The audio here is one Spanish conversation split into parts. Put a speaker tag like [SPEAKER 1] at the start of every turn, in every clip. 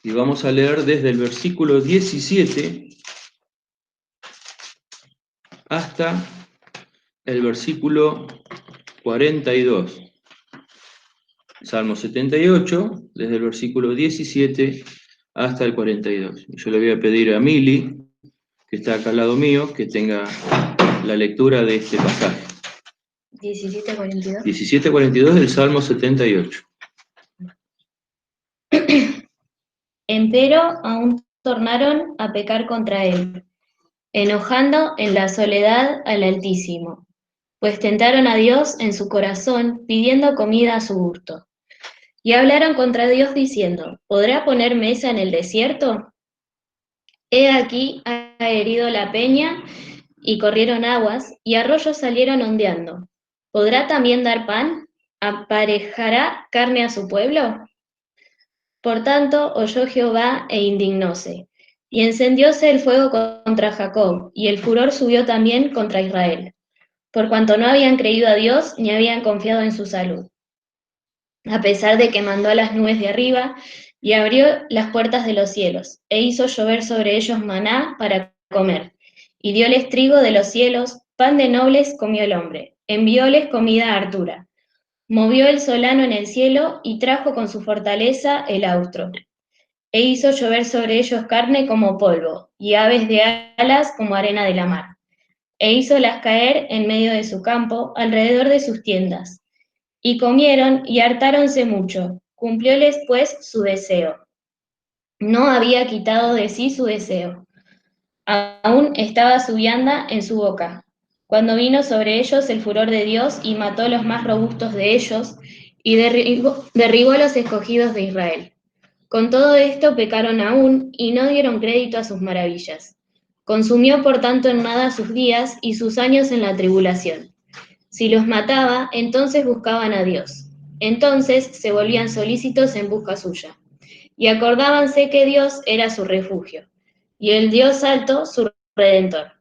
[SPEAKER 1] Y vamos a leer desde el versículo 17 hasta el versículo 42. Salmo 78, desde el versículo 17 hasta el 42. Yo le voy a pedir a Mili, que está acá al lado mío, que tenga la lectura de este pasaje.
[SPEAKER 2] 17:42.
[SPEAKER 1] 17:42 del Salmo 78.
[SPEAKER 2] Empero aún tornaron a pecar contra él, enojando en la soledad al Altísimo, pues tentaron a Dios en su corazón, pidiendo comida a su gusto. Y hablaron contra Dios diciendo, ¿podrá poner mesa en el desierto? He aquí ha herido la peña, y corrieron aguas, y arroyos salieron ondeando. ¿Podrá también dar pan? ¿Aparejará carne a su pueblo? Por tanto, oyó Jehová e indignóse, y encendióse el fuego contra Jacob, y el furor subió también contra Israel, por cuanto no habían creído a Dios ni habían confiado en su salud. A pesar de que mandó a las nubes de arriba y abrió las puertas de los cielos, e hizo llover sobre ellos maná para comer, y dióles trigo de los cielos, pan de nobles comió el hombre, envióles comida hartura. Movió el solano en el cielo y trajo con su fortaleza el austro, e hizo llover sobre ellos carne como polvo, y aves de alas como arena de la mar, e hízolas caer en medio de su campo, alrededor de sus tiendas. Y comieron y hartáronse mucho, cumplióles pues su deseo. No había quitado de sí su deseo. Aún estaba su vianda en su boca, cuando vino sobre ellos el furor de Dios y mató los más robustos de ellos, y derribó a los escogidos de Israel. Con todo esto pecaron aún, y no dieron crédito a sus maravillas. Consumió por tanto en nada sus días y sus años en la tribulación. Si los mataba, entonces buscaban a Dios. Entonces se volvían solícitos en busca suya. Y acordábanse que Dios era su refugio, y el Dios alto su redentor.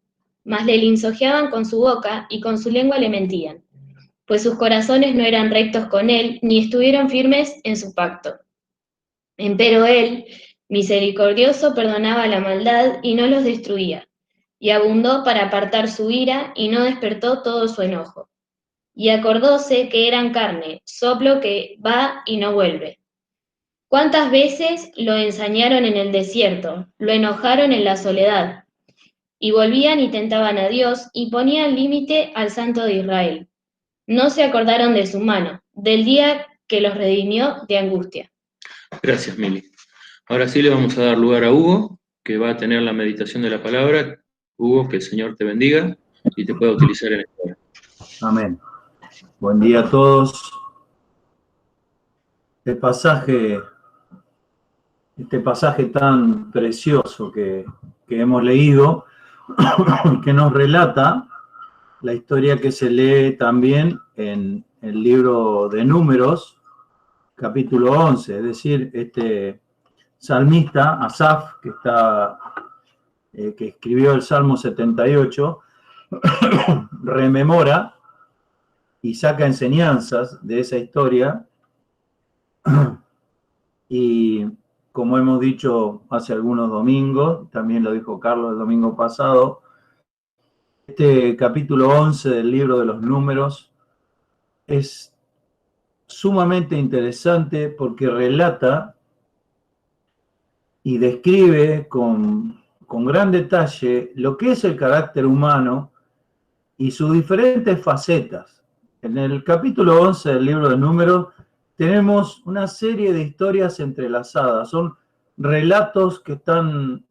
[SPEAKER 2] Mas le linzojeaban con su boca y con su lengua le mentían, pues sus corazones no eran rectos con él, ni estuvieron firmes en su pacto. Empero él, misericordioso, perdonaba la maldad y no los destruía, y abundó para apartar su ira y no despertó todo su enojo. Y acordóse que eran carne, soplo que va y no vuelve. ¿Cuántas veces lo ensañaron en el desierto, lo enojaron en la soledad? Y volvían y tentaban a Dios y ponían límite al Santo de Israel. No se acordaron de su mano, del día que los redimió de angustia.
[SPEAKER 1] Gracias, Mili. Ahora sí le vamos a dar lugar a Hugo, que va a tener la meditación de la palabra. Hugo, que el Señor te bendiga y te pueda utilizar en esta hora.
[SPEAKER 3] Amén. Buen día a todos. Este pasaje tan precioso que hemos leído, que nos relata la historia que se lee también en el libro de Números, capítulo 11, es decir, este salmista, Asaf, que escribió el Salmo 78, rememora y saca enseñanzas de esa historia. Y como hemos dicho hace algunos domingos, también lo dijo Carlos el domingo pasado, este capítulo 11 del libro de los Números es sumamente interesante porque relata y describe con gran detalle lo que es el carácter humano y sus diferentes facetas. En el capítulo 11 del libro de Números tenemos una serie de historias entrelazadas, son relatos que están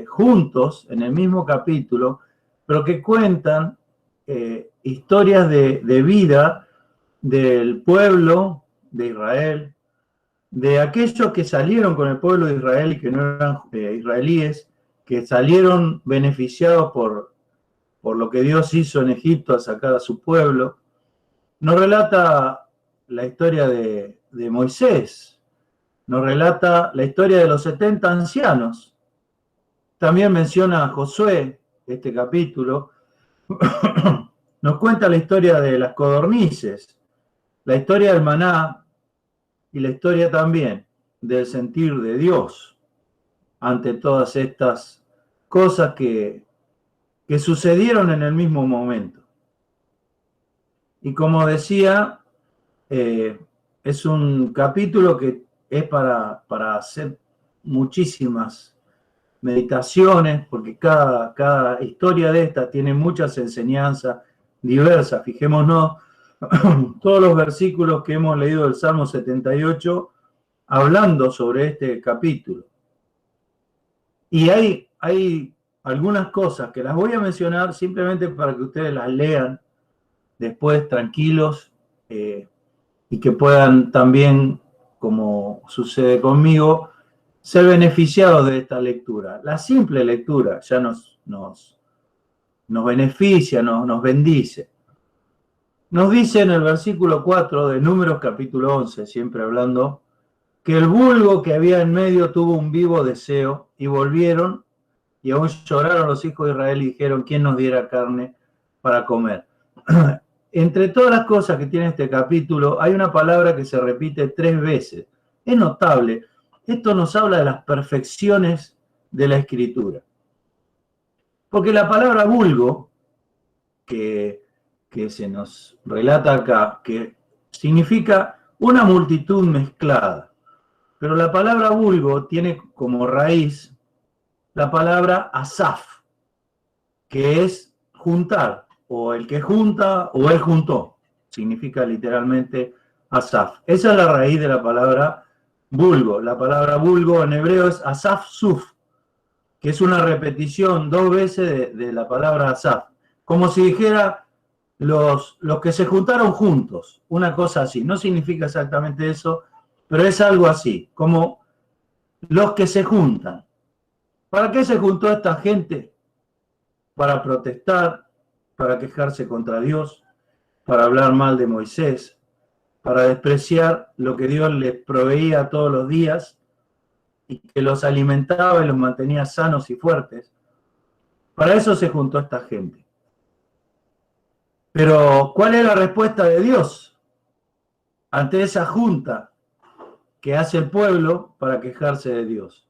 [SPEAKER 3] juntos en el mismo capítulo, pero que cuentan historias de vida del pueblo de Israel, de aquellos que salieron con el pueblo de Israel y que no eran israelíes, que salieron beneficiados por lo que Dios hizo en Egipto al sacar a su pueblo. Nos relata la historia de Moisés, nos relata la historia de los 70 ancianos. También menciona a Josué, este capítulo. Nos cuenta la historia de las codornices, la historia del maná y la historia también del sentir de Dios ante todas estas cosas que sucedieron en el mismo momento. Y como decía, es un capítulo que es para hacer muchísimas meditaciones, porque cada historia de esta tiene muchas enseñanzas diversas. Fijémonos, todos los versículos que hemos leído del Salmo 78 hablando sobre este capítulo. Y hay algunas cosas que las voy a mencionar simplemente para que ustedes las lean después tranquilos y que puedan también, como sucede conmigo, ser beneficiados de esta lectura. La simple lectura ya nos beneficia, nos bendice. Nos dice en el versículo 4 de Números capítulo 11, siempre hablando, que el vulgo que había en medio tuvo un vivo deseo y volvieron y aún lloraron los hijos de Israel y dijeron, ¿quién nos diera carne para comer? Entre todas las cosas que tiene este capítulo, hay una palabra que se repite 3 veces. Es notable. Esto nos habla de las perfecciones de la Escritura. Porque la palabra vulgo, que se nos relata acá, que significa una multitud mezclada. Pero la palabra vulgo tiene como raíz la palabra asaf, que es juntar, o el que junta, o él juntó. Significa literalmente asaf. Esa es la raíz de la palabra vulgo. La palabra vulgo en hebreo es asaf suf, que es una repetición 2 veces de la palabra asaf. Como si dijera los que se juntaron juntos, una cosa así. No significa exactamente eso, pero es algo así, como los que se juntan. ¿Para qué se juntó esta gente? Para protestar, para quejarse contra Dios, para hablar mal de Moisés, para despreciar lo que Dios les proveía todos los días y que los alimentaba y los mantenía sanos y fuertes. Para eso se juntó esta gente. Pero, ¿cuál es la respuesta de Dios ante esa junta que hace el pueblo para quejarse de Dios?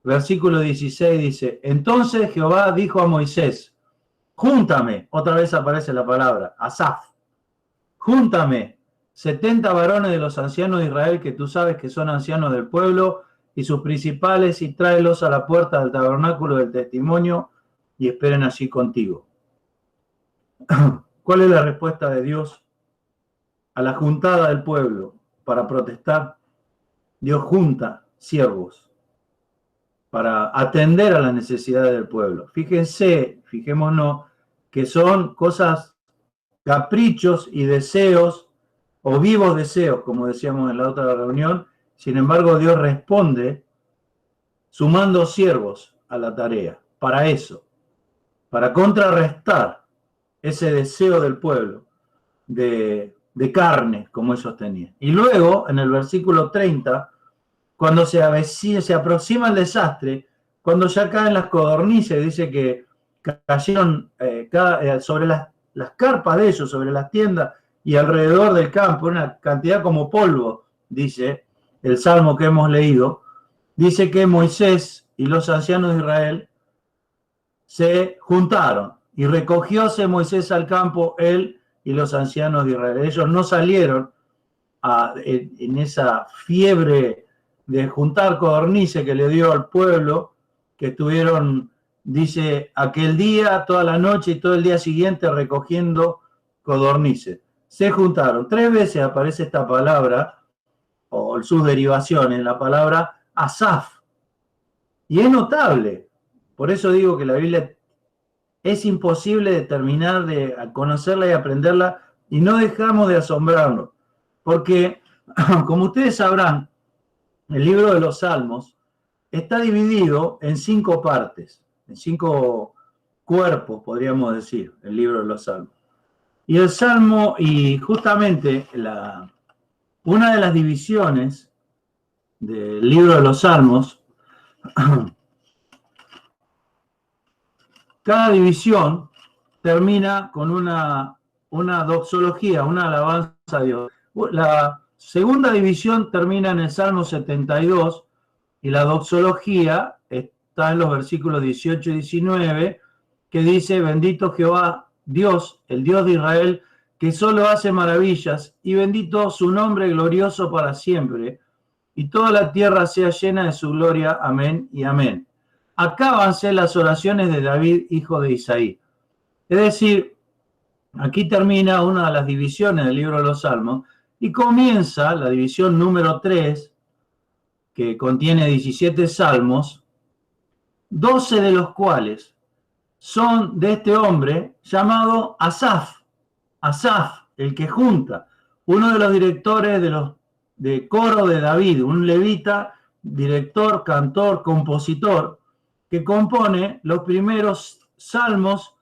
[SPEAKER 3] Versículo 16 dice, entonces Jehová dijo a Moisés, júntame, otra vez aparece la palabra, asaf, júntame 70 varones de los ancianos de Israel que tú sabes que son ancianos del pueblo y sus principales y tráelos a la puerta del tabernáculo del testimonio y esperen allí contigo. ¿Cuál es la respuesta de Dios a la juntada del pueblo para protestar? Dios junta siervos para atender a las necesidades del pueblo. Fijémonos que son cosas, caprichos y deseos, o vivos deseos, como decíamos en la otra reunión. Sin embargo, Dios responde sumando siervos a la tarea, para eso, para contrarrestar ese deseo del pueblo de carne, como ellos tenían. Y luego, en el versículo 30, cuando se aproxima el desastre, cuando ya caen las codornices, dice que cayeron sobre las carpas de ellos, sobre las tiendas y alrededor del campo, una cantidad como polvo, dice el salmo que hemos leído, dice que Moisés y los ancianos de Israel se juntaron y recogióse Moisés al campo, él y los ancianos de Israel. Ellos no salieron en esa fiebre de juntar codornices que le dio al pueblo, que estuvieron, dice, aquel día, toda la noche y todo el día siguiente recogiendo codornices. Se juntaron. 3 veces aparece esta palabra, o sus derivaciones, la palabra asaf. Y es notable. Por eso digo que la Biblia es imposible de terminar de conocerla y aprenderla, y no dejamos de asombrarnos. Porque, como ustedes sabrán, el libro de los Salmos está dividido en 5 partes, en 5 cuerpos, podríamos decir, el libro de los Salmos. Y el Salmo, y justamente una de las divisiones del libro de los Salmos, cada división termina con una doxología, una alabanza a Dios. segunda división termina en el Salmo 72 y la doxología está en los versículos 18 y 19, que dice: bendito Jehová, Dios, el Dios de Israel, que solo hace maravillas, y bendito su nombre glorioso para siempre, y toda la tierra sea llena de su gloria. Amén y amén. Acábanse las oraciones de David, hijo de Isaí. Es decir, aquí termina una de las divisiones del libro de los Salmos, y comienza la división número 3, que contiene 17 salmos, 12 de los cuales son de este hombre llamado Asaf. Asaf, el que junta, uno de los directores de coro de David, un levita, director, cantor, compositor, que compone los primeros salmos,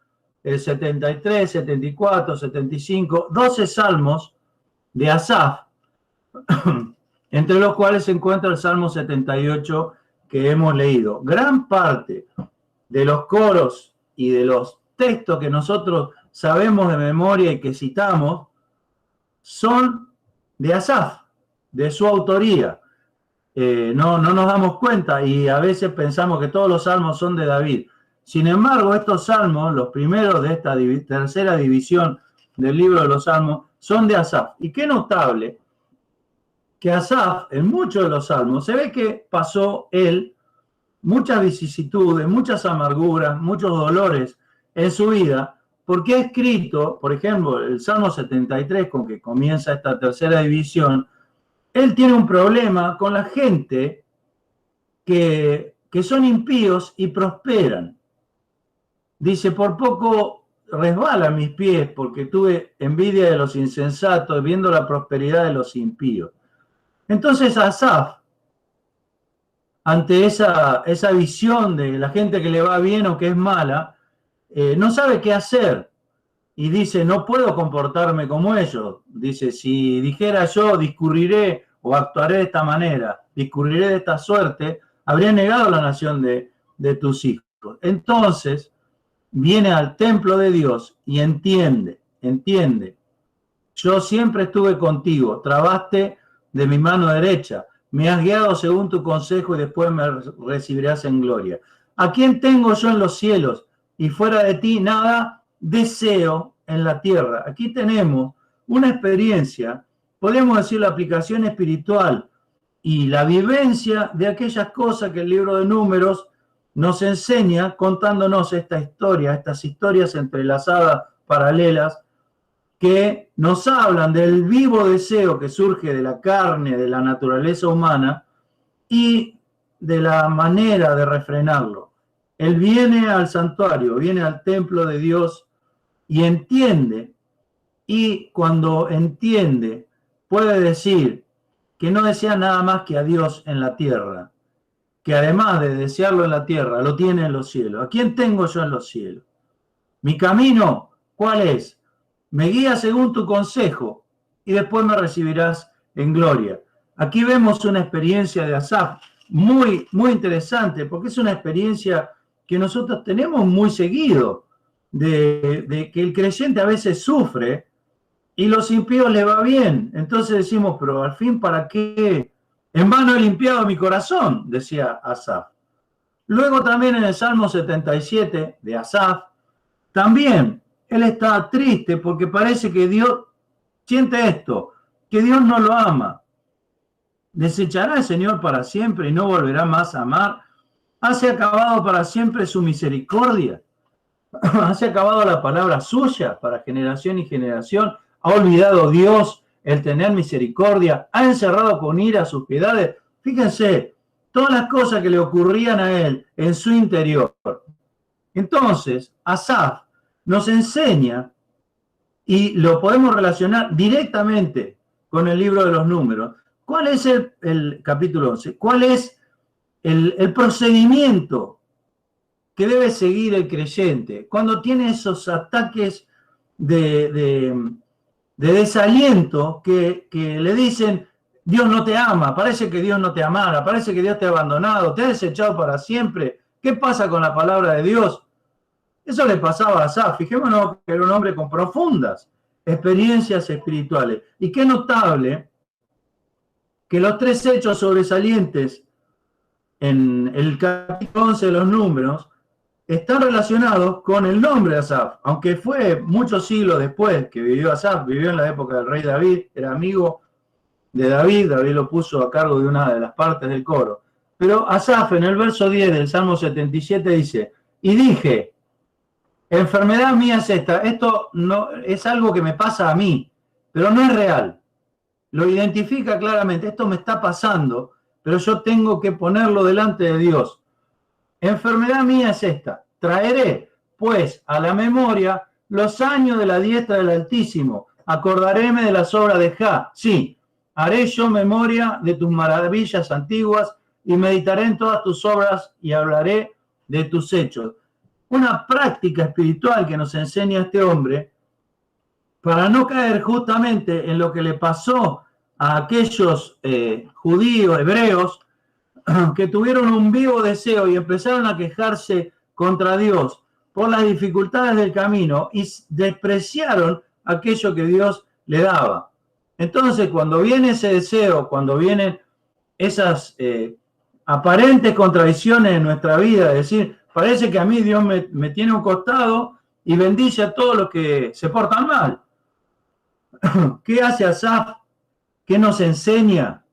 [SPEAKER 3] el 73, 74, 75, 12 salmos de Asaf, entre los cuales se encuentra el Salmo 78 que hemos leído. Gran parte de los coros y de los textos que nosotros sabemos de memoria y que citamos son de Asaf, de su autoría. No nos damos cuenta y a veces pensamos que todos los salmos son de David. Sin embargo, estos salmos, los primeros de esta tercera división del libro de los salmos, son de Asaf. Y qué notable que Asaf, en muchos de los salmos, se ve que pasó él muchas vicisitudes, muchas amarguras, muchos dolores en su vida, porque ha escrito, por ejemplo, el Salmo 73, con que comienza esta tercera división. Él tiene un problema con la gente que son impíos y prosperan. Dice: por poco resbalan mis pies porque tuve envidia de los insensatos viendo la prosperidad de los impíos. Entonces Asaf, ante esa visión de la gente que le va bien o que es mala, no sabe qué hacer. Y dice: no puedo comportarme como ellos. Dice: si dijera yo, discurriré o actuaré de esta manera, discurriré de esta suerte, habría negado la nación de tus hijos. Entonces viene al templo de Dios y entiende. Yo siempre estuve contigo, trabaste de mi mano derecha, me has guiado según tu consejo y después me recibirás en gloria. ¿A quién tengo yo en los cielos? Y fuera de ti nada deseo en la tierra. Aquí tenemos una experiencia, podemos decir la aplicación espiritual y la vivencia de aquellas cosas que el libro de Números nos enseña, contándonos esta historia, estas historias entrelazadas, paralelas, que nos hablan del vivo deseo que surge de la carne, de la naturaleza humana y de la manera de refrenarlo. Él viene al santuario, viene al templo de Dios y entiende, y cuando entiende puede decir que no desea nada más que a Dios en la tierra, que además de desearlo en la tierra, lo tiene en los cielos. ¿A quién tengo yo en los cielos? Mi camino, ¿cuál es? Me guía según tu consejo y después me recibirás en gloria. Aquí vemos una experiencia de Asaf muy, muy interesante, porque es una experiencia que nosotros tenemos muy seguido, de que el creyente a veces sufre y los impíos le va bien. Entonces decimos: pero al fin, ¿para qué? En vano he limpiado mi corazón, decía Asaf. Luego también en el Salmo 77 de Asaf, también él está triste porque parece que Dios siente esto, que Dios no lo ama. ¿Desechará el Señor para siempre y no volverá más a amar? ¿Hace acabado para siempre su misericordia? ¿Hace acabado la palabra suya para generación y generación? ¿Ha olvidado Dios el tener misericordia? ¿Ha encerrado con ira sus piedades? Fíjense, todas las cosas que le ocurrían a él en su interior. Entonces, Asaf nos enseña, y lo podemos relacionar directamente con el libro de los Números. ¿Cuál es el capítulo 11? ¿Cuál es el procedimiento que debe seguir el creyente cuando tiene esos ataques de desaliento que le dicen: Dios no te ama, parece que Dios no te amara, parece que Dios te ha abandonado, te ha desechado para siempre? ¿Qué pasa con la palabra de Dios? Eso le pasaba a Asaf. Fijémonos que era un hombre con profundas experiencias espirituales. Y qué notable que los tres hechos sobresalientes en el capítulo 11 de los Números están relacionados con el nombre de Asaf, aunque fue muchos siglos después que vivió Asaf, vivió en la época del rey David, era amigo de David, David lo puso a cargo de una de las partes del coro. Pero Asaf en el verso 10 del Salmo 77 dice, y dije, enfermedad mía es esta, esto no es algo que me pasa a mí, pero no es real. Lo identifica claramente, esto me está pasando, pero yo tengo que ponerlo delante de Dios. Enfermedad mía es esta, traeré pues a la memoria los años de la diestra del Altísimo, acordaréme de las obras de Jah, sí, haré yo memoria de tus maravillas antiguas y meditaré en todas tus obras y hablaré de tus hechos. Una práctica espiritual que nos enseña este hombre para no caer justamente en lo que le pasó a aquellos judíos, hebreos, que tuvieron un vivo deseo y empezaron a quejarse contra Dios por las dificultades del camino y despreciaron aquello que Dios le daba. Entonces, cuando viene ese deseo, cuando vienen esas aparentes contradicciones en nuestra vida, es decir, parece que a mí Dios me tiene un costado y bendice a todos los que se portan mal. ¿Qué hace Asaf? ¿Qué nos enseña?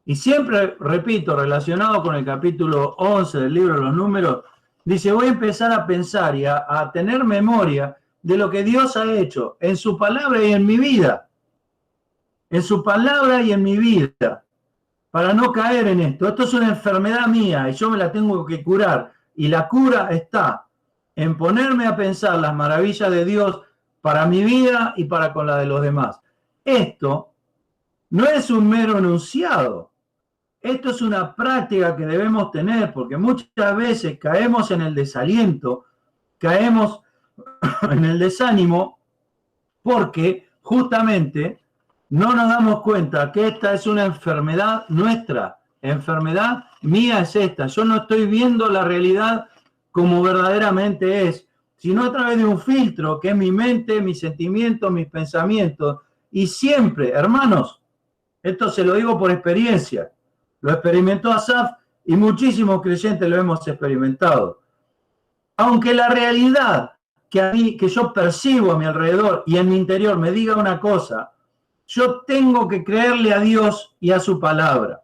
[SPEAKER 3] Y siempre, repito, relacionado con el capítulo 11 del libro de los Números, dice, voy a empezar a pensar y a tener memoria de lo que Dios ha hecho en su palabra y en mi vida. En su palabra y en mi vida. Para no caer en esto. Esto es una enfermedad mía y yo me la tengo que curar. Y la cura está en ponerme a pensar las maravillas de Dios para mi vida y para con la de los demás. Esto no es un mero enunciado. Esto es una práctica que debemos tener porque muchas veces caemos en el desaliento, caemos en el desánimo porque justamente no nos damos cuenta que esta es una enfermedad nuestra. Enfermedad mía es esta. Yo no estoy viendo la realidad como verdaderamente es, sino a través de un filtro que es mi mente, mis sentimientos, mis pensamientos. Y siempre, hermanos, esto se lo digo por experiencia, lo experimentó Asaf y muchísimos creyentes lo hemos experimentado. Aunque la realidad que yo percibo a mi alrededor y en mi interior me diga una cosa, yo tengo que creerle a Dios y a su palabra.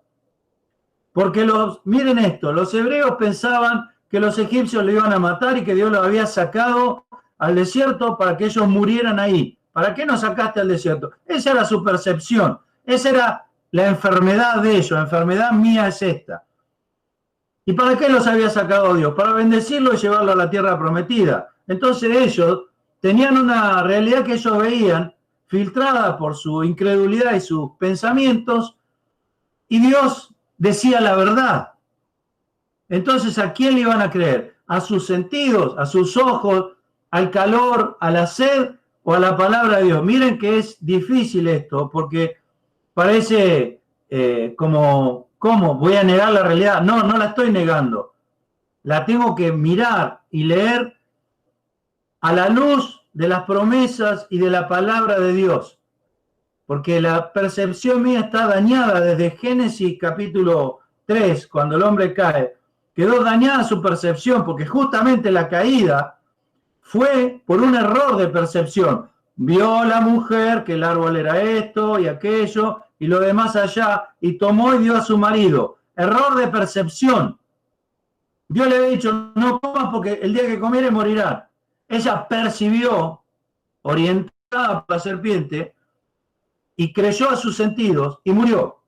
[SPEAKER 3] Porque miren esto, los hebreos pensaban que los egipcios lo iban a matar y que Dios los había sacado al desierto para que ellos murieran ahí. ¿Para qué nos sacaste al desierto? Esa era su percepción, esa era la enfermedad de ellos, la enfermedad mía es esta. ¿Y para qué los había sacado Dios? Para bendecirlo y llevarlo a la tierra prometida. Entonces ellos tenían una realidad que ellos veían filtrada por su incredulidad y sus pensamientos, y Dios decía la verdad. Entonces, ¿a quién le iban a creer? ¿A sus sentidos, a sus ojos, al calor, a la sed o a la palabra de Dios? Miren que es difícil esto, porque parece ¿cómo voy a negar la realidad? No, no la estoy negando. La tengo que mirar y leer a la luz de las promesas y de la palabra de Dios. Porque la percepción mía está dañada desde Génesis capítulo 3, cuando el hombre cae. Quedó dañada su percepción, porque justamente la caída fue por un error de percepción. Vio la mujer que el árbol era esto y aquello y lo demás allá, y tomó y dio a su marido. Error de percepción. Dios le había dicho, no comas porque el día que comieres morirás. Ella percibió, orientada por la serpiente, y creyó a sus sentidos y murió.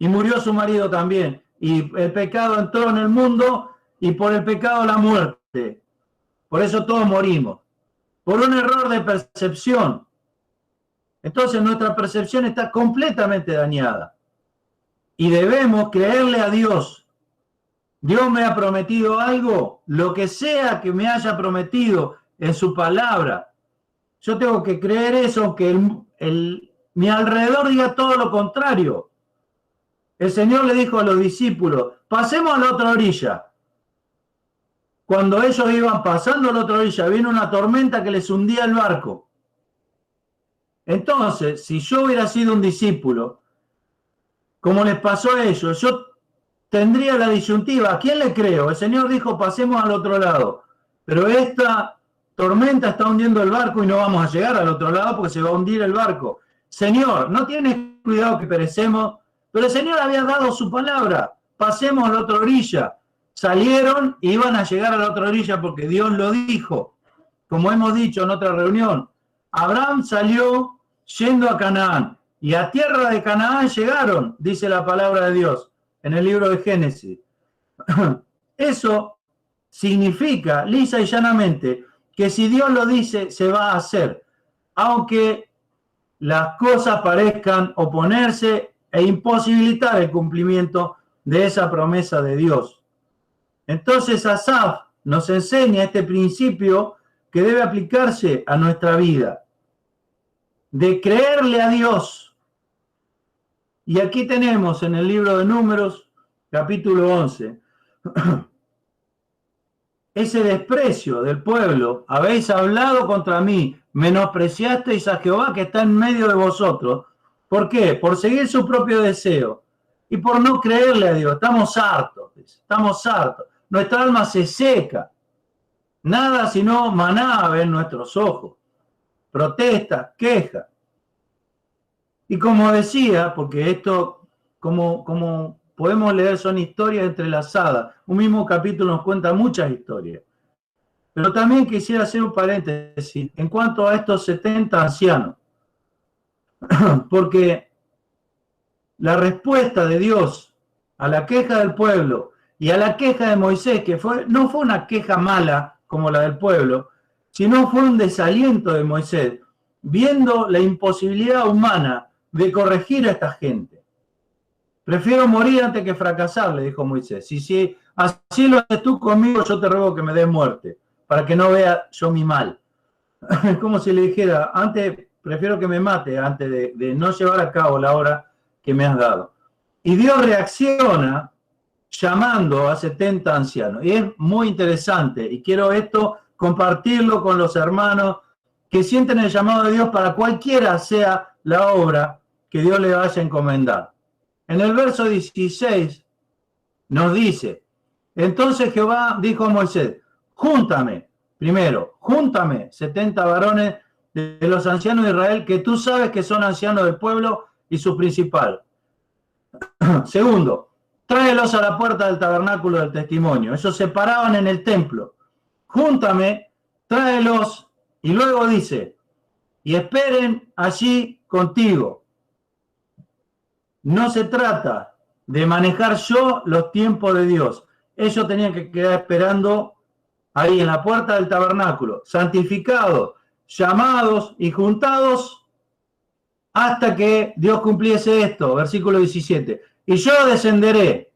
[SPEAKER 3] Y murió su marido también. Y el pecado entró en el mundo y por el pecado la muerte. Por eso todos morimos. Por un error de percepción. Entonces nuestra percepción está completamente dañada. Y debemos creerle a Dios. Dios me ha prometido algo, lo que sea que me haya prometido en su palabra. Yo tengo que creer eso, aunque mi alrededor diga todo lo contrario. El Señor le dijo a los discípulos, pasemos a la otra orilla. Cuando ellos iban pasando a la otra orilla, vino una tormenta que les hundía el barco. Entonces, si yo hubiera sido un discípulo, como les pasó a ellos. Yo tendría la disyuntiva, ¿a quién le creo? El Señor dijo, pasemos al otro lado, pero esta tormenta está hundiendo el barco y no vamos a llegar al otro lado porque se va a hundir el barco. Señor, no tienes cuidado que perecemos, pero el Señor había dado su palabra, pasemos a la otra orilla. Salieron y iban a llegar a la otra orilla porque Dios lo dijo. Como hemos dicho en otra reunión, Abraham salió yendo a Canaán y a tierra de Canaán llegaron, dice la palabra de Dios en el libro de Génesis. Eso significa, lisa y llanamente, que si Dios lo dice, se va a hacer, aunque las cosas parezcan oponerse e imposibilitar el cumplimiento de esa promesa de Dios. Entonces Asaf nos enseña este principio que debe aplicarse a nuestra vida, de creerle a Dios. Y aquí tenemos en el libro de Números, capítulo 11, ese desprecio del pueblo. Habéis hablado contra mí, menospreciasteis a Jehová que está en medio de vosotros. ¿Por qué? Por seguir su propio deseo y por no creerle a Dios. Estamos hartos, estamos hartos. Nuestra alma se seca. Nada sino maná ven nuestros ojos. Protestas, quejas. Y como decía, porque esto, como podemos leer, son historias entrelazadas. Un mismo capítulo nos cuenta muchas historias. Pero también quisiera hacer un paréntesis en cuanto a estos 70 ancianos. Porque la respuesta de Dios a la queja del pueblo y a la queja de Moisés, que no fue una queja mala como la del pueblo, sino fue un desaliento de Moisés, viendo la imposibilidad humana de corregir a esta gente. Prefiero morir antes que fracasar, le dijo Moisés. Si así lo haces tú conmigo, yo te ruego que me des muerte, para que no vea yo mi mal. Es como si le dijera, prefiero que me mate antes de no llevar a cabo la obra que me has dado. Y Dios reacciona llamando a 70 ancianos. Y es muy interesante, y quiero esto compartirlo con los hermanos que sienten el llamado de Dios para cualquiera sea la obra que Dios le vaya a encomendar. En el verso 16 nos dice, entonces Jehová dijo a Moisés, júntame 70 varones de los ancianos de Israel, que tú sabes que son ancianos del pueblo y su principal. Segundo, tráelos a la puerta del tabernáculo del testimonio. Ellos se paraban en el templo. Júntame, tráelos, y luego dice, y esperen allí contigo. No se trata de manejar yo los tiempos de Dios. Ellos tenían que quedar esperando ahí en la puerta del tabernáculo, santificados, llamados y juntados hasta que Dios cumpliese esto. Versículo 17. Y yo descenderé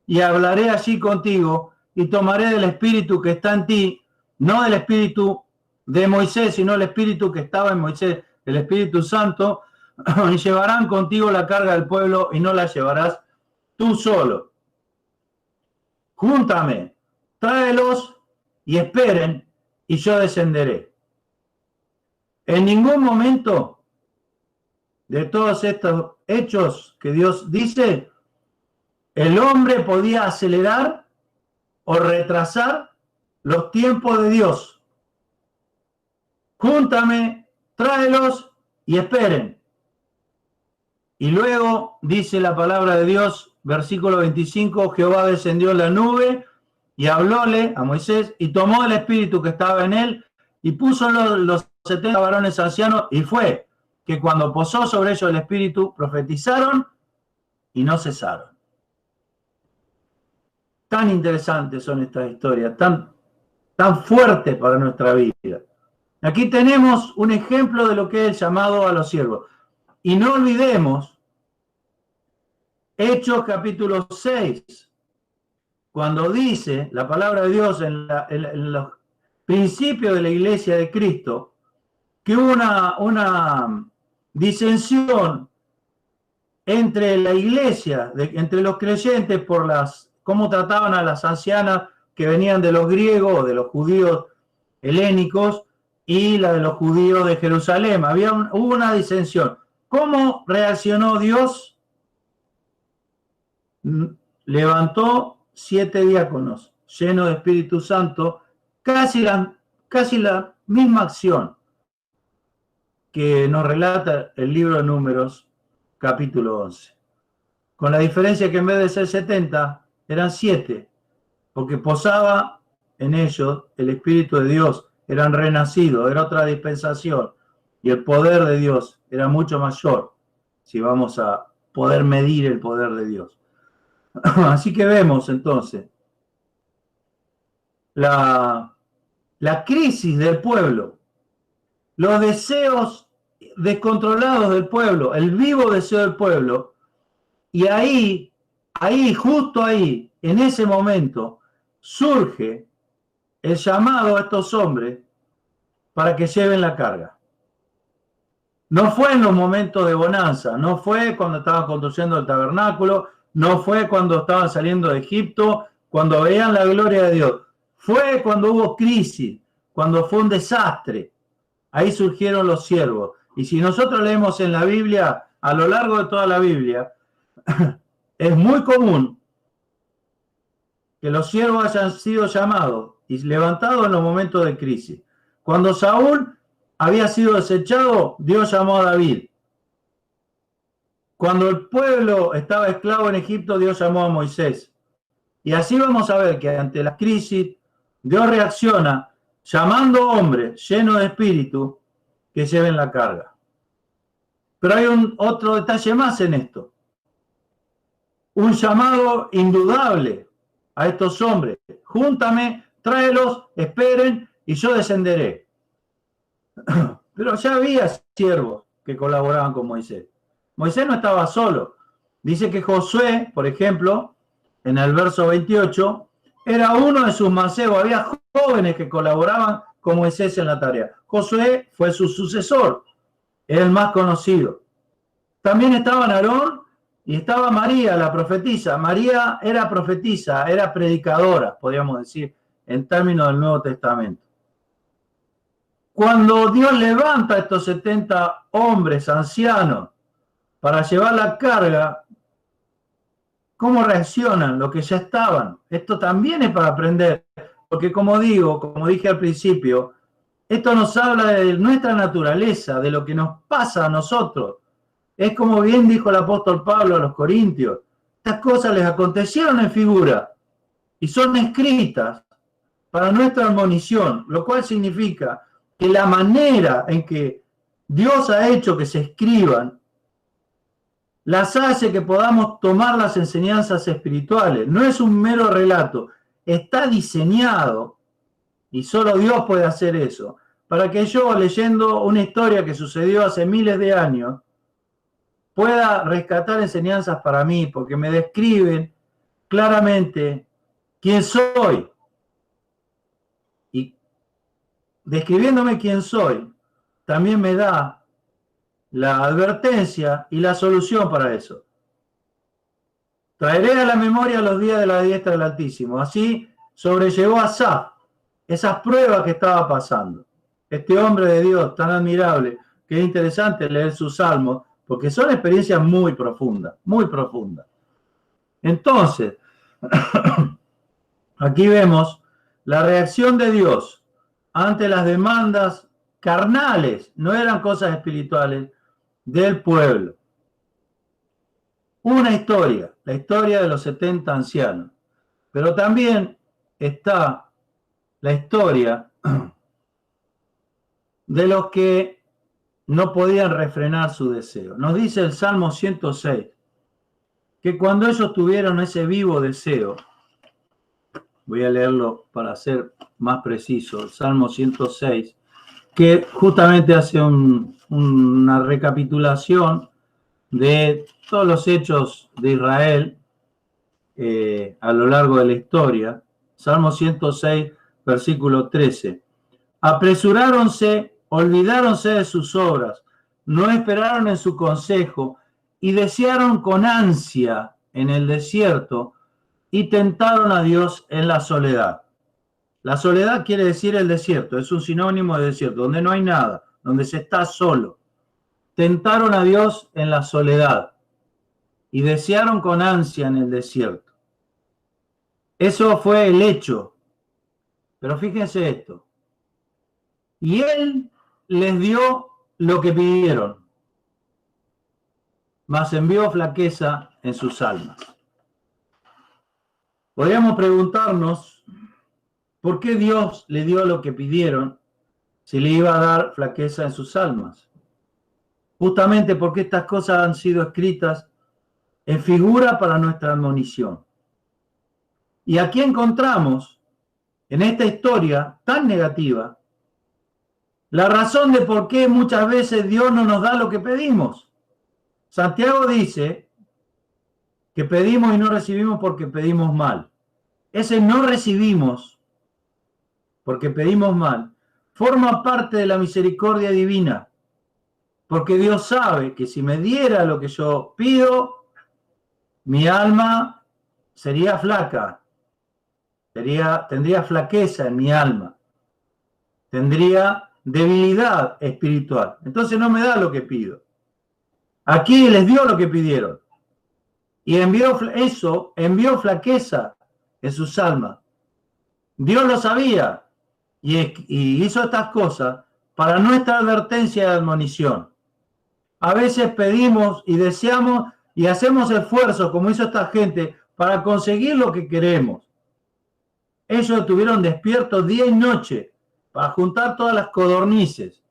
[SPEAKER 3] y hablaré allí contigo y tomaré del espíritu que está en ti, no del espíritu de Moisés, sino el espíritu que estaba en Moisés, el Espíritu Santo, y llevarán contigo la carga del pueblo y no la llevarás tú solo. Júntame, tráelos y esperen y yo descenderé. En ningún momento de todos estos hechos que Dios dice, el hombre podía acelerar o retrasar los tiempos de Dios. Júntame, tráelos y esperen. Y luego dice la palabra de Dios, versículo 25, Jehová descendió en la nube y hablóle a Moisés y tomó el espíritu que estaba en él y puso los 70 varones ancianos, y fue que cuando posó sobre ellos el espíritu, profetizaron y no cesaron. Tan interesantes son estas historias, tan fuertes para nuestra vida. Aquí tenemos un ejemplo de lo que es el llamado a los siervos. Y no olvidemos Hechos capítulo 6, cuando dice la palabra de Dios en los principios de la iglesia de Cristo, que hubo una disensión entre la iglesia, entre los creyentes por cómo trataban a las ancianas que venían de los griegos o de los judíos helénicos y la de los judíos de Jerusalén. Hubo una disensión. ¿Cómo reaccionó Dios? levantó 7 diáconos llenos de Espíritu Santo, casi la misma acción que nos relata el libro de Números, capítulo 11. Con la diferencia que en vez de ser 70, eran 7, porque posaba en ellos el Espíritu de Dios, eran renacidos, era otra dispensación, y el poder de Dios era mucho mayor, si vamos a poder medir el poder de Dios. Así que vemos entonces la crisis del pueblo, los deseos descontrolados del pueblo, el vivo deseo del pueblo, y ahí, justo ahí, en ese momento, surge el llamado a estos hombres para que lleven la carga. No fue en los momentos de bonanza, no fue cuando estaban construyendo el tabernáculo, no fue cuando estaban saliendo de Egipto, cuando veían la gloria de Dios. Fue cuando hubo crisis, cuando fue un desastre. Ahí surgieron los siervos. Y si nosotros leemos en la Biblia, a lo largo de toda la Biblia, es muy común que los siervos hayan sido llamados y levantados en los momentos de crisis. Cuando Saúl había sido desechado, Dios llamó a David. Cuando el pueblo estaba esclavo en Egipto, Dios llamó a Moisés. Y así vamos a ver que ante la crisis, Dios reacciona llamando hombres llenos de espíritu que lleven la carga. Pero hay otro detalle más en esto. Un llamado indudable a estos hombres. Júntame, tráelos, esperen y yo descenderé. Pero ya había siervos que colaboraban con Moisés. Moisés no estaba solo. Dice que Josué, por ejemplo, en el verso 28, era uno de sus mancebos. Había jóvenes que colaboraban con Moisés en la tarea. Josué fue su sucesor, era el más conocido. También estaban Aarón y estaba María, la profetisa. María era profetisa, era predicadora, podríamos decir, en términos del Nuevo Testamento. Cuando Dios levanta a estos 70 hombres ancianos para llevar la carga, ¿cómo reaccionan los que ya estaban? Esto también es para aprender, porque como dije al principio, esto nos habla de nuestra naturaleza, de lo que nos pasa a nosotros. Es como bien dijo el apóstol Pablo a los Corintios, estas cosas les acontecieron en figura y son escritas para nuestra admonición, lo cual significa que la manera en que Dios ha hecho que se escriban las hace que podamos tomar las enseñanzas espirituales. No es un mero relato, está diseñado, y solo Dios puede hacer eso, para que yo, leyendo una historia que sucedió hace miles de años, pueda rescatar enseñanzas para mí, porque me describen claramente quién soy. Y describiéndome quién soy, también me da la advertencia y la solución para eso. Traeré a la memoria los días de la diestra del Altísimo. Así sobrellevó a Asaf esas pruebas que estaba pasando. Este hombre de Dios tan admirable, que es interesante leer sus salmos, porque son experiencias muy profundas, muy profundas. Entonces, aquí vemos la reacción de Dios ante las demandas carnales, no eran cosas espirituales, del pueblo. Una historia, la historia de los 70 ancianos, pero también está la historia de los que no podían refrenar su deseo. Nos dice el Salmo 106 que cuando ellos tuvieron ese vivo deseo, voy a leerlo para ser más preciso, el Salmo 106, que justamente hace una recapitulación de todos los hechos de Israel a lo largo de la historia. Salmo 106, versículo 13. Apresuráronse, olvidáronse de sus obras, no esperaron en su consejo y desearon con ansia en el desierto y tentaron a Dios en la soledad. La soledad quiere decir el desierto, es un sinónimo de desierto, donde no hay nada, donde se está solo. Tentaron a Dios en la soledad. y desearon con ansia en el desierto. Eso fue el hecho. Pero fíjense esto. Y Él les dio lo que pidieron, mas envió flaqueza en sus almas. Podríamos preguntarnos por qué Dios le dio lo que pidieron si le iba a dar flaqueza en sus almas. Justamente porque estas cosas han sido escritas en figura para nuestra admonición. Y aquí encontramos, en esta historia tan negativa, la razón de por qué muchas veces Dios no nos da lo que pedimos. Santiago dice que pedimos y no recibimos porque pedimos mal. Ese no recibimos porque pedimos mal forma parte de la misericordia divina, porque Dios sabe que si me diera lo que yo pido, mi alma sería flaca, tendría flaqueza en mi alma, tendría debilidad espiritual. Entonces no me da lo que pido. Aquí les dio lo que pidieron. Y envió flaqueza en sus almas. Dios lo sabía y hizo estas cosas para nuestra advertencia y admonición. A veces pedimos y deseamos y hacemos esfuerzos, como hizo esta gente, para conseguir lo que queremos. Ellos estuvieron despiertos día y noche para juntar todas las codornices.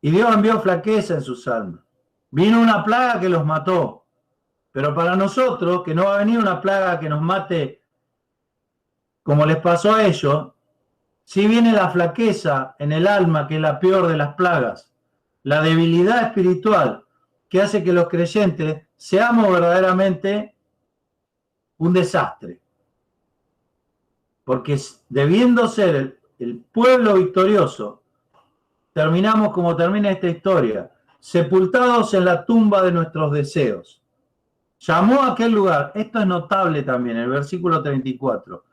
[SPEAKER 3] Y Dios envió flaqueza en sus almas. Vino una plaga que los mató. Pero para nosotros, que no va a venir una plaga que nos mate como les pasó a ellos, sí viene la flaqueza en el alma, que es la peor de las plagas. La debilidad espiritual que hace que los creyentes seamos verdaderamente un desastre. Porque debiendo ser el pueblo victorioso, terminamos como termina esta historia, sepultados en la tumba de nuestros deseos. Llamó a aquel lugar, esto es notable también, el versículo 34.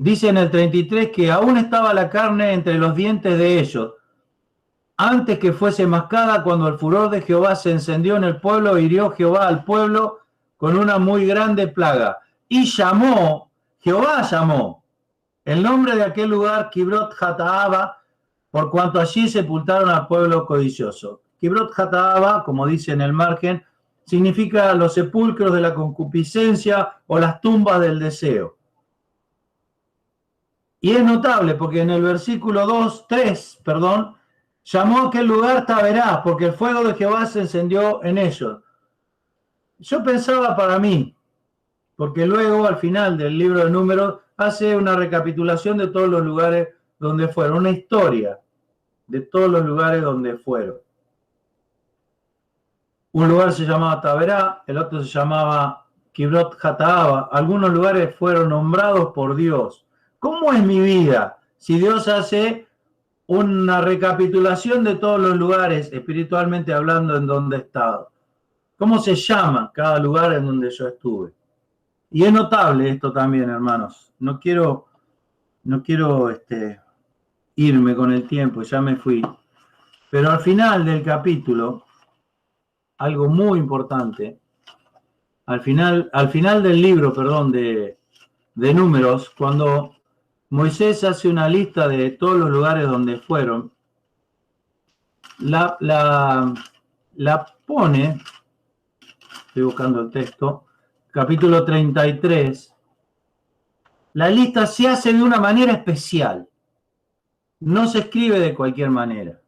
[SPEAKER 3] Dice en el 33 que aún estaba la carne entre los dientes de ellos, antes que fuese mascada, cuando el furor de Jehová se encendió en el pueblo, hirió Jehová al pueblo con una muy grande plaga. Y Jehová llamó el nombre de aquel lugar Kibrot Hataaba, por cuanto allí sepultaron al pueblo codicioso. Kibrot Hataaba, como dice en el margen, significa los sepulcros de la concupiscencia o las tumbas del deseo. Y es notable porque en el versículo 3, llamó a aquel lugar Taberá, porque el fuego de Jehová se encendió en ellos. Yo pensaba para mí, porque luego al final del libro de Números hace una recapitulación de todos los lugares donde fueron, una historia de todos los lugares donde fueron. Un lugar se llamaba Taberá, el otro se llamaba Kibrot Hataaba. Algunos lugares fueron nombrados por Dios. ¿Cómo es mi vida si Dios hace una recapitulación de todos los lugares, espiritualmente hablando, en donde he estado? ¿Cómo se llama cada lugar en donde yo estuve? Y es notable esto también, hermanos. No quiero irme con el tiempo, ya me fui. Pero al final del capítulo, algo muy importante, al final del libro, de Números, cuando Moisés hace una lista de todos los lugares donde fueron, la pone, estoy buscando el texto, capítulo 33, la lista se hace de una manera especial, no se escribe de cualquier manera.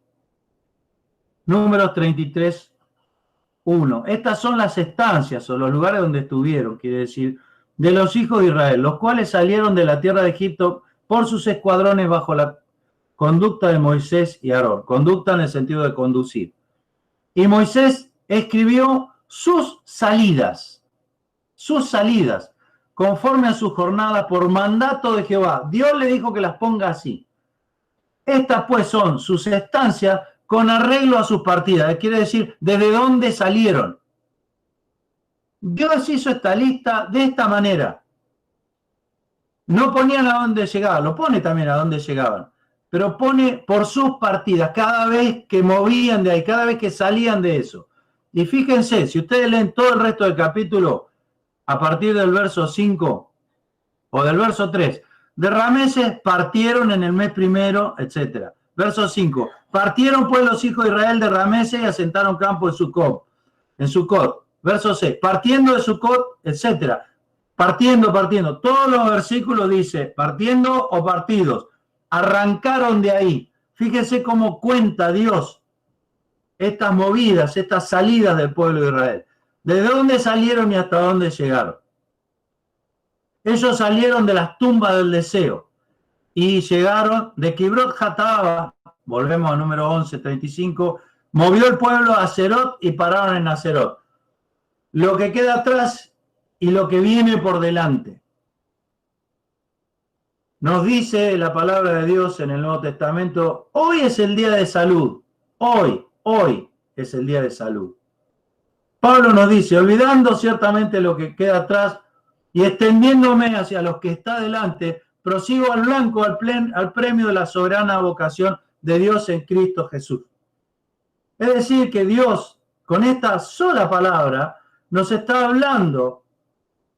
[SPEAKER 3] Números 33, 1. Estas son las estancias o los lugares donde estuvieron, quiere decir, de los hijos de Israel, los cuales salieron de la tierra de Egipto por sus escuadrones bajo la conducta de Moisés y Aarón. Conducta en el sentido de conducir. Y Moisés escribió sus salidas, conforme a sus jornadas por mandato de Jehová. Dios le dijo que las ponga así. Estas pues son sus estancias con arreglo a sus partidas. Quiere decir, desde dónde salieron. Dios hizo esta lista de esta manera. No ponían a dónde llegaban, lo pone también a dónde llegaban, pero pone por sus partidas, cada vez que movían de ahí, cada vez que salían de eso. Y fíjense, si ustedes leen todo el resto del capítulo, a partir del verso 5 o del verso 3, de Rameses partieron en el mes primero, etc. Verso 5, partieron pues los hijos de Israel de Rameses y asentaron campo en Sucot. Verso 6, partiendo de Sucot, etc. Partiendo. Todos los versículos dice partiendo o partidos. Arrancaron de ahí. Fíjese cómo cuenta Dios estas movidas, estas salidas del pueblo de Israel. ¿De dónde salieron y hasta dónde llegaron? Ellos salieron de las tumbas del deseo y llegaron de Kibrot Jataaba, volvemos al número 11:35, movió el pueblo a Aserot y pararon en Aserot. Lo que queda atrás y lo que viene por delante. Nos dice la palabra de Dios en el Nuevo Testamento, hoy es el día de salud, hoy es el día de salud. Pablo nos dice, olvidando ciertamente lo que queda atrás y extendiéndome hacia los que está delante, prosigo al blanco, al premio de la soberana vocación de Dios en Cristo Jesús. Es decir, que Dios, con esta sola palabra, nos está hablando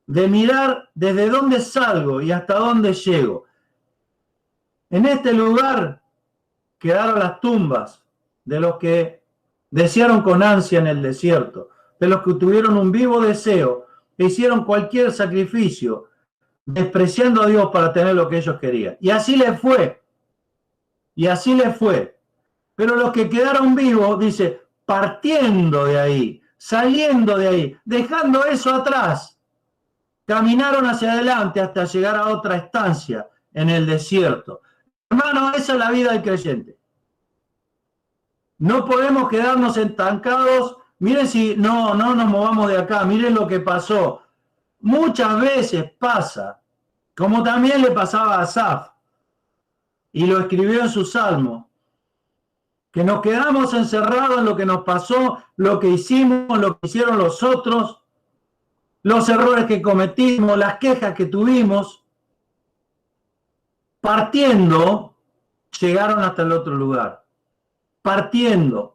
[SPEAKER 3] de mirar desde dónde salgo y hasta dónde llego. En este lugar quedaron las tumbas de los que desearon con ansia en el desierto, de los que tuvieron un vivo deseo e hicieron cualquier sacrificio, despreciando a Dios para tener lo que ellos querían. Y así les fue. Pero los que quedaron vivos, dice, partiendo de ahí, saliendo de ahí, dejando eso atrás, caminaron hacia adelante hasta llegar a otra estancia en el desierto. Hermano, esa es la vida del creyente. No podemos quedarnos estancados. Miren si no nos movamos de acá. Miren lo que pasó. Muchas veces pasa, como también le pasaba a Asaf, y lo escribió en su salmo, que nos quedamos encerrados en lo que nos pasó, lo que hicimos, lo que hicieron los otros, los errores que cometimos, las quejas que tuvimos. Partiendo, llegaron hasta el otro lugar. Partiendo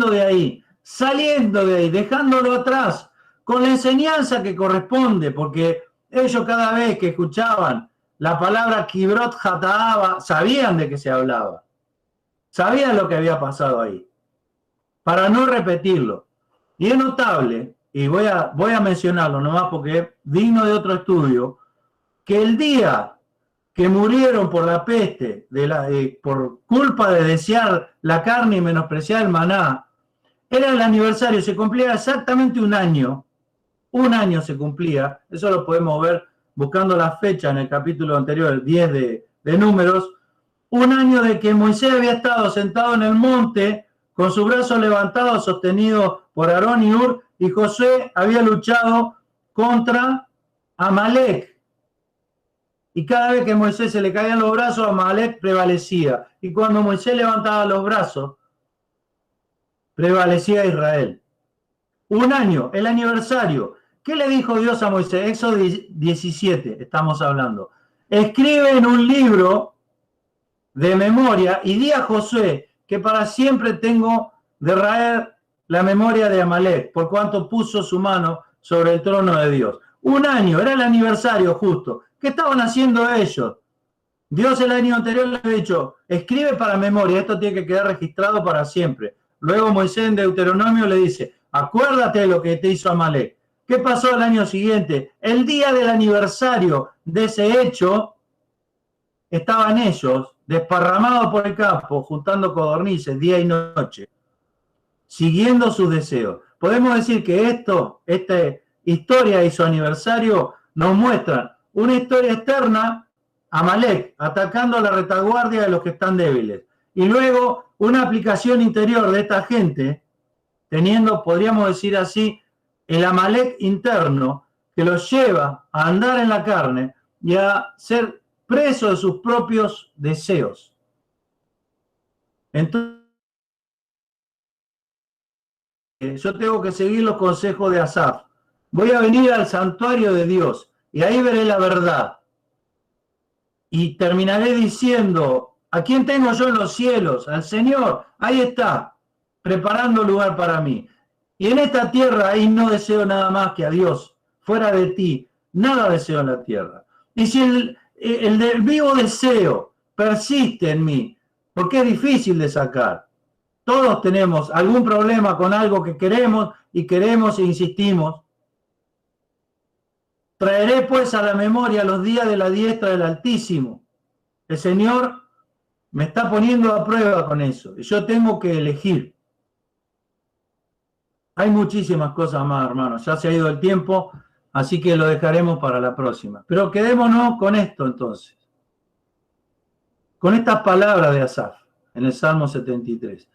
[SPEAKER 3] de ahí, saliendo de ahí, dejándolo atrás, con la enseñanza que corresponde, porque ellos cada vez que escuchaban la palabra Kibrot Jataaba, sabían de qué se hablaba, sabían lo que había pasado ahí, para no repetirlo. Y es notable, y voy a mencionarlo nomás porque es digno de otro estudio, que el día que murieron por la peste, por culpa de desear la carne y menospreciar el maná, era el aniversario, se cumplía exactamente un año se cumplía, eso lo podemos ver buscando la fecha en el capítulo anterior, el 10 de Números, un año de que Moisés había estado sentado en el monte, con su brazo levantado, sostenido por Aarón y Hur, y Josué había luchado contra Amalek. Y cada vez que Moisés se le caían los brazos, Amalek prevalecía. Y cuando Moisés levantaba los brazos, prevalecía Israel. Un año, el aniversario. ¿Qué le dijo Dios a Moisés? Éxodo 17, estamos hablando. Escribe en un libro de memoria y di a Josué que para siempre tengo de raer la memoria de Amalek, por cuanto puso su mano sobre el trono de Dios. Un año, era el aniversario justo. ¿Qué estaban haciendo ellos? Dios el año anterior les había dicho, escribe para memoria, esto tiene que quedar registrado para siempre. Luego Moisés en Deuteronomio le dice, acuérdate de lo que te hizo Amalek. ¿Qué pasó el año siguiente? El día del aniversario de ese hecho, estaban ellos desparramados por el campo, juntando codornices día y noche, siguiendo sus deseos. Podemos decir que esta historia y su aniversario nos muestran una historia externa, Amalek, atacando a la retaguardia de los que están débiles. Y luego una aplicación interior de esta gente, teniendo, podríamos decir así, el Amalek interno, que los lleva a andar en la carne y a ser presos de sus propios deseos. Entonces, yo tengo que seguir los consejos de Asaf. Voy a venir al santuario de Dios y ahí veré la verdad. Y terminaré diciendo, ¿a quién tengo yo en los cielos? Al Señor. Ahí está, preparando lugar para mí. Y en esta tierra ahí no deseo nada más que a Dios. Fuera de ti, nada deseo en la tierra. Y si el vivo deseo persiste en mí, porque es difícil de sacar. Todos tenemos algún problema con algo que queremos e insistimos. Traeré pues a la memoria los días de la diestra del Altísimo. El Señor me está poniendo a prueba con eso. Y yo tengo que elegir. Hay muchísimas cosas más, hermanos. Ya se ha ido el tiempo, así que lo dejaremos para la próxima. Pero quedémonos con esto entonces. Con estas palabras de Asaf en el Salmo 73.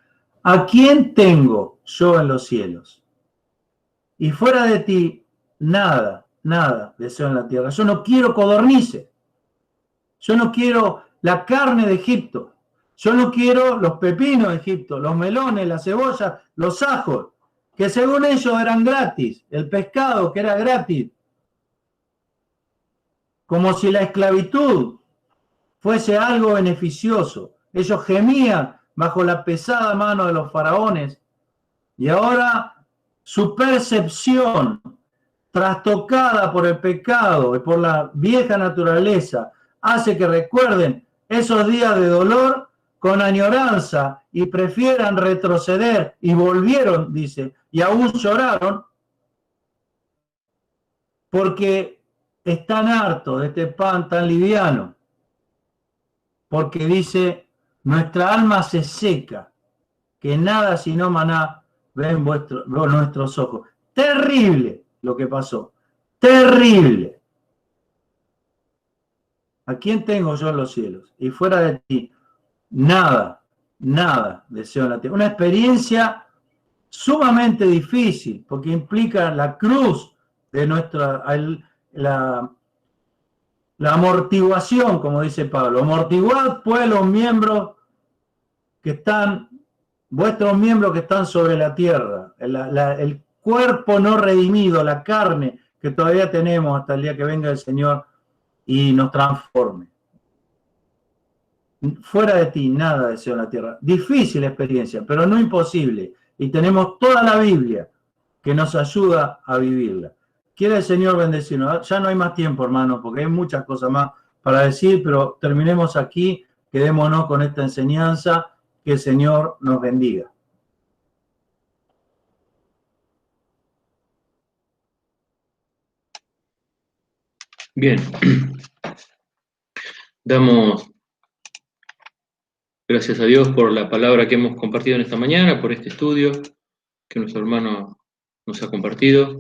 [SPEAKER 3] ¿A quién tengo yo en los cielos? Y fuera de ti, nada deseo en la tierra. Yo no quiero codornices. Yo no quiero la carne de Egipto. Yo no quiero los pepinos de Egipto, los melones, las cebollas, los ajos, que según ellos eran gratis. El pescado que era gratis. Como si la esclavitud fuese algo beneficioso. Ellos gemían bajo la pesada mano de los faraones. Y ahora su percepción, trastocada por el pecado y por la vieja naturaleza, hace que recuerden esos días de dolor con añoranza y prefieran retroceder, y volvieron, dice, y aún lloraron, porque están hartos de este pan tan liviano, porque dice, nuestra alma se seca, que nada sino maná ven nuestros ojos. Terrible lo que pasó, terrible. ¿A quién tengo yo en los cielos? Y fuera de ti, nada deseo en la tierra. Una experiencia sumamente difícil, porque implica la cruz de la amortiguación, como dice Pablo. Amortiguad pues los miembros que están, vuestros miembros que están sobre la tierra, el cuerpo no redimido, la carne que todavía tenemos hasta el día que venga el Señor y nos transforme. Fuera de ti, nada deseo en la tierra. Difícil experiencia, pero no imposible. Y tenemos toda la Biblia que nos ayuda a vivirla. Quiere el Señor bendecirnos. Ya no hay más tiempo, hermano, porque hay muchas cosas más para decir, pero terminemos aquí, quedémonos con esta enseñanza, que el Señor nos bendiga.
[SPEAKER 1] Bien. Damos gracias a Dios por la palabra que hemos compartido en esta mañana, por este estudio que nuestro hermano nos ha compartido.